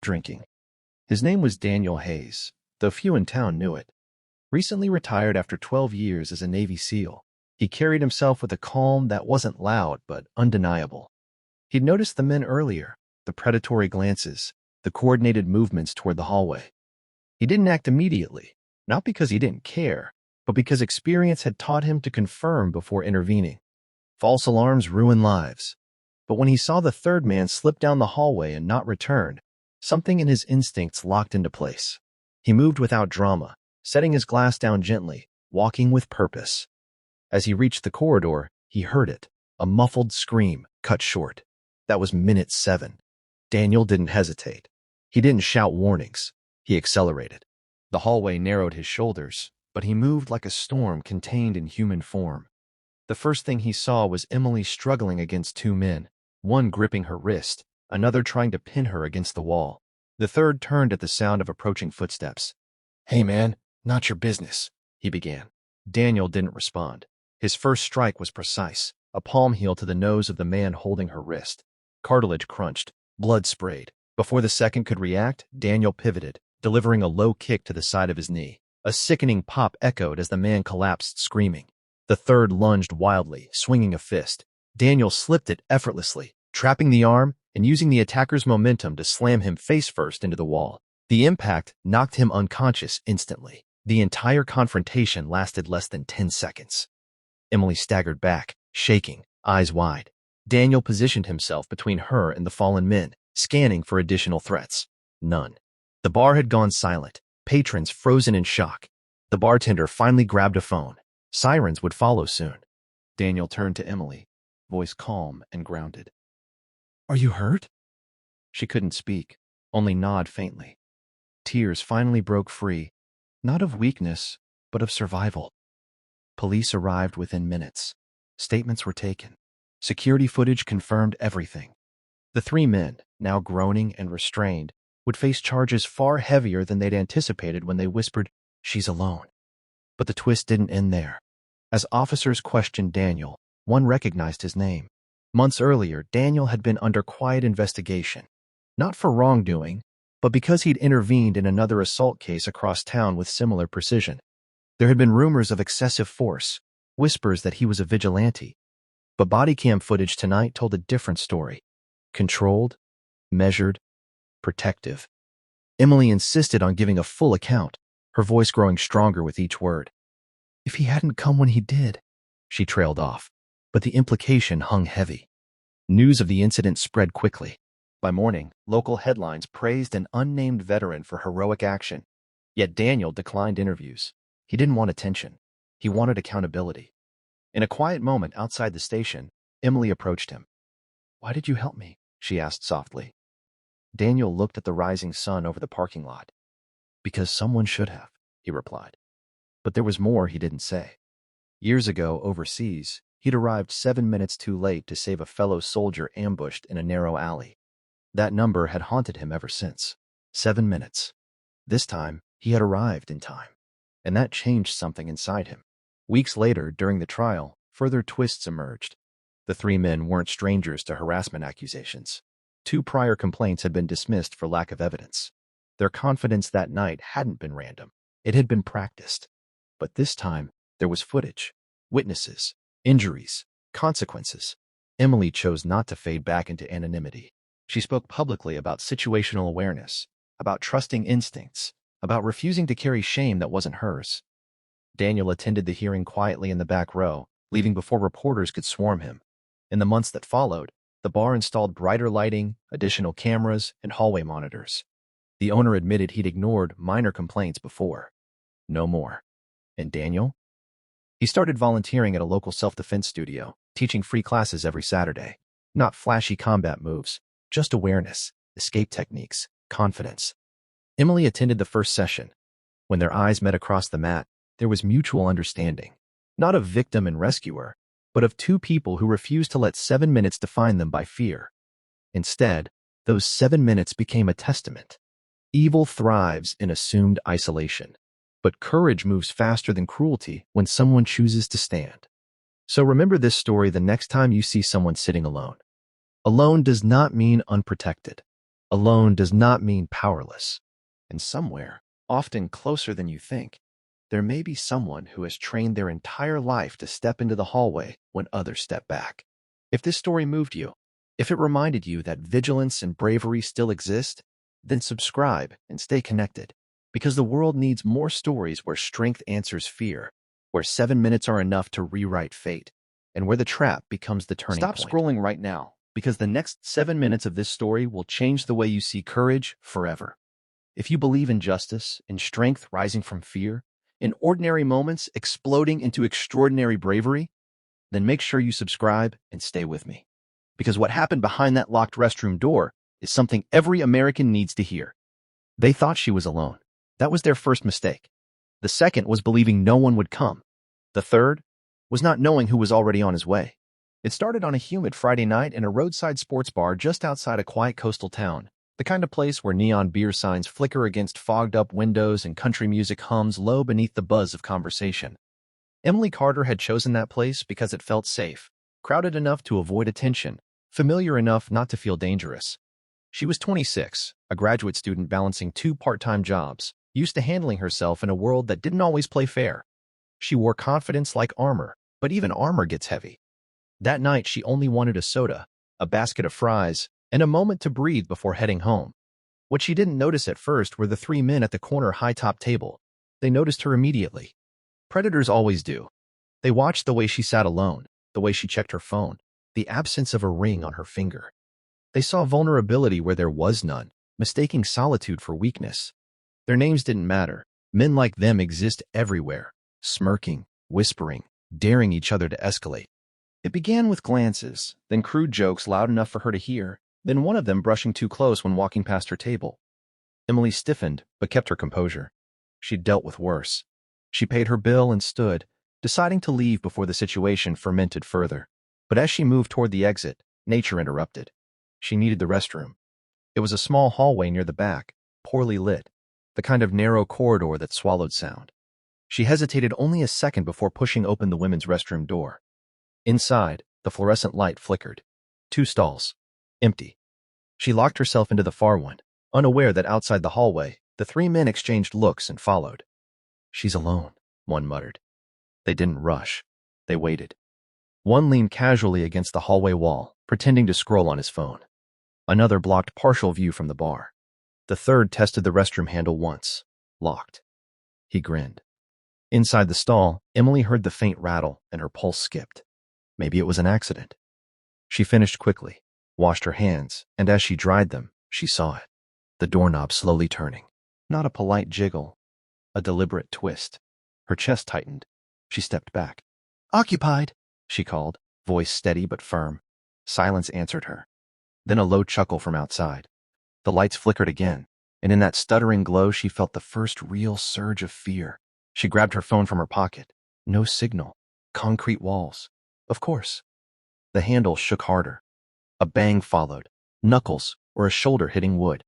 drinking. His name was Daniel Hayes, though few in town knew it. Recently retired after 12 years as a Navy SEAL, he carried himself with a calm that wasn't loud but undeniable. He'd noticed the men earlier, the predatory glances, the coordinated movements toward the hallway. He didn't act immediately, not because he didn't care, but because experience had taught him to confirm before intervening. False alarms ruin lives. But when he saw the third man slip down the hallway and not return, something in his instincts locked into place. He moved without drama, setting his glass down gently, walking with purpose. As he reached the corridor, he heard it, a muffled scream, cut short. That was minute 7. Daniel didn't hesitate. He didn't shout warnings. He accelerated. The hallway narrowed his shoulders, but he moved like a storm contained in human form. The first thing he saw was Emily struggling against 2 men, one gripping her wrist, another trying to pin her against the wall. The third turned at the sound of approaching footsteps. "Hey man, not your business," he began. Daniel didn't respond. His first strike was precise, a palm heel to the nose of the man holding her wrist. Cartilage crunched, blood sprayed. Before the second could react, Daniel pivoted, delivering a low kick to the side of his knee. A sickening pop echoed as the man collapsed screaming. The third lunged wildly, swinging a fist. Daniel slipped it effortlessly, trapping the arm and using the attacker's momentum to slam him face first into the wall. The impact knocked him unconscious instantly. The entire confrontation lasted less than 10 seconds. Emily staggered back, shaking, eyes wide. Daniel positioned himself between her and the fallen men, scanning for additional threats. None. The bar had gone silent, patrons frozen in shock. The bartender finally grabbed a phone. Sirens would follow soon. Daniel turned to Emily, voice calm and grounded. "Are you hurt?" She couldn't speak, only nod faintly. Tears finally broke free, not of weakness, but of survival. Police arrived within minutes. Statements were taken. Security footage confirmed everything. The 3 men, now groaning and restrained, would face charges far heavier than they'd anticipated when they whispered, "She's alone." But the twist didn't end there. As officers questioned Daniel, one recognized his name. Months earlier, Daniel had been under quiet investigation, not for wrongdoing, but because he'd intervened in another assault case across town with similar precision. There had been rumors of excessive force, whispers that he was a vigilante. But body cam footage tonight told a different story. Controlled, measured, protective. Emily insisted on giving a full account, her voice growing stronger with each word. "If he hadn't come when he did," she trailed off, but the implication hung heavy. News of the incident spread quickly. By morning, local headlines praised an unnamed veteran for heroic action. Yet Daniel declined interviews. He didn't want attention. He wanted accountability. In a quiet moment outside the station, Emily approached him. "Why did you help me?" she asked softly. Daniel looked at the rising sun over the parking lot. "Because someone should have," he replied. But there was more he didn't say. Years ago, overseas, he'd arrived 7 minutes too late to save a fellow soldier ambushed in a narrow alley. That number had haunted him ever since. 7 minutes. This time, he had arrived in time. And that changed something inside him. Weeks later, during the trial, further twists emerged. The 3 men weren't strangers to harassment accusations. 2 prior complaints had been dismissed for lack of evidence. Their confidence that night hadn't been random. It had been practiced. But this time, there was footage, witnesses, injuries, consequences. Emily chose not to fade back into anonymity. She spoke publicly about situational awareness, about trusting instincts, about refusing to carry shame that wasn't hers. Daniel attended the hearing quietly in the back row, leaving before reporters could swarm him. In the months that followed, the bar installed brighter lighting, additional cameras, and hallway monitors. The owner admitted he'd ignored minor complaints before. No more. And Daniel? He started volunteering at a local self-defense studio, teaching free classes every Saturday. Not flashy combat moves, just awareness, escape techniques, confidence. Emily attended the first session. When their eyes met across the mat, there was mutual understanding. Not of victim and rescuer, but of 2 people who refused to let 7 minutes define them by fear. Instead, those 7 minutes became a testament. Evil thrives in assumed isolation, but courage moves faster than cruelty when someone chooses to stand. So remember this story the next time you see someone sitting alone. Alone does not mean unprotected. Alone does not mean powerless. And somewhere, often closer than you think, there may be someone who has trained their entire life to step into the hallway when others step back. If this story moved you, if it reminded you that vigilance and bravery still exist, then subscribe and stay connected. Because the world needs more stories where strength answers fear, where 7 minutes are enough to rewrite fate, and where the trap becomes the turning point. Stop scrolling right now, because the next 7 minutes of this story will change the way you see courage forever. If you believe in justice, in strength rising from fear, in ordinary moments exploding into extraordinary bravery, then make sure you subscribe and stay with me. Because what happened behind that locked restroom door is something every American needs to hear. They thought she was alone. That was their first mistake. The second was believing no one would come. The third was not knowing who was already on his way. It started on a humid Friday night in a roadside sports bar just outside a quiet coastal town, the kind of place where neon beer signs flicker against fogged-up windows and country music hums low beneath the buzz of conversation. Emily Carter had chosen that place because it felt safe, crowded enough to avoid attention, familiar enough not to feel dangerous. She was 26, a graduate student balancing 2 part-time jobs, used to handling herself in a world that didn't always play fair. She wore confidence like armor, but even armor gets heavy. That night, she only wanted a soda, a basket of fries, and a moment to breathe before heading home. What she didn't notice at first were the 3 men at the corner high-top table. They noticed her immediately. Predators always do. They watched the way she sat alone, the way she checked her phone, the absence of a ring on her finger. They saw vulnerability where there was none, mistaking solitude for weakness. Their names didn't matter. Men like them exist everywhere, smirking, whispering, daring each other to escalate. It began with glances, then crude jokes loud enough for her to hear, then one of them brushing too close when walking past her table. Emily stiffened, but kept her composure. She'd dealt with worse. She paid her bill and stood, deciding to leave before the situation fermented further. But as she moved toward the exit, nature interrupted. She needed the restroom. It was a small hallway near the back, poorly lit, the kind of narrow corridor that swallowed sound. She hesitated only a second before pushing open the women's restroom door. Inside, the fluorescent light flickered. 2 stalls. Empty. She locked herself into the far one, unaware that outside the hallway, the 3 men exchanged looks and followed. She's alone, one muttered. They didn't rush. They waited. One leaned casually against the hallway wall, pretending to scroll on his phone. Another blocked partial view from the bar. The third tested the restroom handle once. Locked. He grinned. Inside the stall, Emily heard the faint rattle and her pulse skipped. Maybe it was an accident. She finished quickly, washed her hands, and as she dried them, she saw it. The doorknob slowly turning. Not a polite jiggle, a deliberate twist. Her chest tightened. She stepped back. "Occupied," she called, voice steady but firm. Silence answered her. Then a low chuckle from outside. The lights flickered again, and in that stuttering glow she felt the first real surge of fear. She grabbed her phone from her pocket. No signal. Concrete walls. Of course. The handle shook harder. A bang followed. Knuckles or a shoulder hitting wood.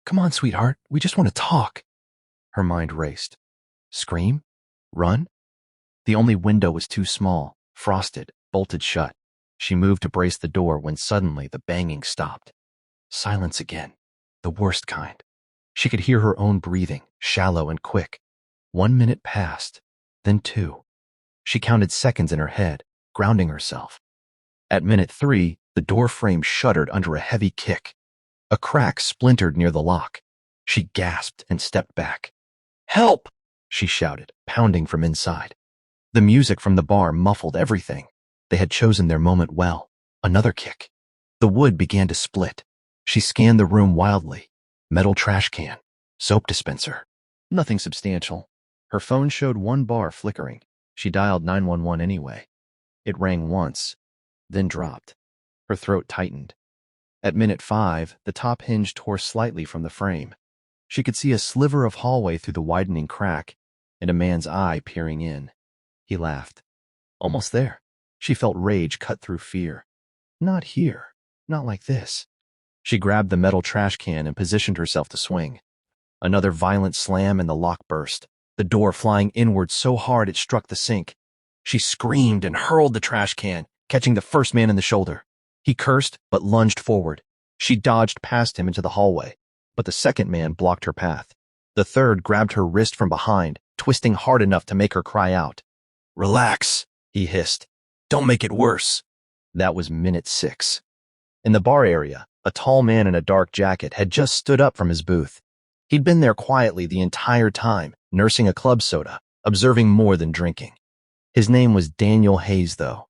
"Come on, sweetheart. We just want to talk." Her mind raced. Scream? Run? The only window was too small, frosted, bolted shut. She moved to brace the door when suddenly the banging stopped. Silence again. The worst kind. She could hear her own breathing, shallow and quick. 1 minute passed, then 2. She counted seconds in her head, grounding herself. At minute 3, the door frame shuddered under a heavy kick. A crack splintered near the lock. She gasped and stepped back. "Help!" she shouted, pounding from inside. The music from the bar muffled everything. They had chosen their moment well. Another kick. The wood began to split. She scanned the room wildly. Metal trash can. Soap dispenser. Nothing substantial. Her phone showed 1 bar flickering. She dialed 911 anyway. It rang once, then dropped. Her throat tightened. At minute 5, the top hinge tore slightly from the frame. She could see a sliver of hallway through the widening crack, and a man's eye peering in. He laughed. Almost there. She felt rage cut through fear. Not here. Not like this. She grabbed the metal trash can and positioned herself to swing. Another violent slam and the lock burst, the door flying inward so hard it struck the sink. She screamed and hurled the trash can, catching the first man in the shoulder. He cursed but lunged forward. She dodged past him into the hallway, but the second man blocked her path. The third grabbed her wrist from behind, twisting hard enough to make her cry out. "Relax," he hissed. "Don't make it worse." That was minute 6. In the bar area, a tall man in a dark jacket had just stood up from his booth. He'd been there quietly the entire time, nursing a club soda, observing more than drinking. His name was Daniel Hayes, though.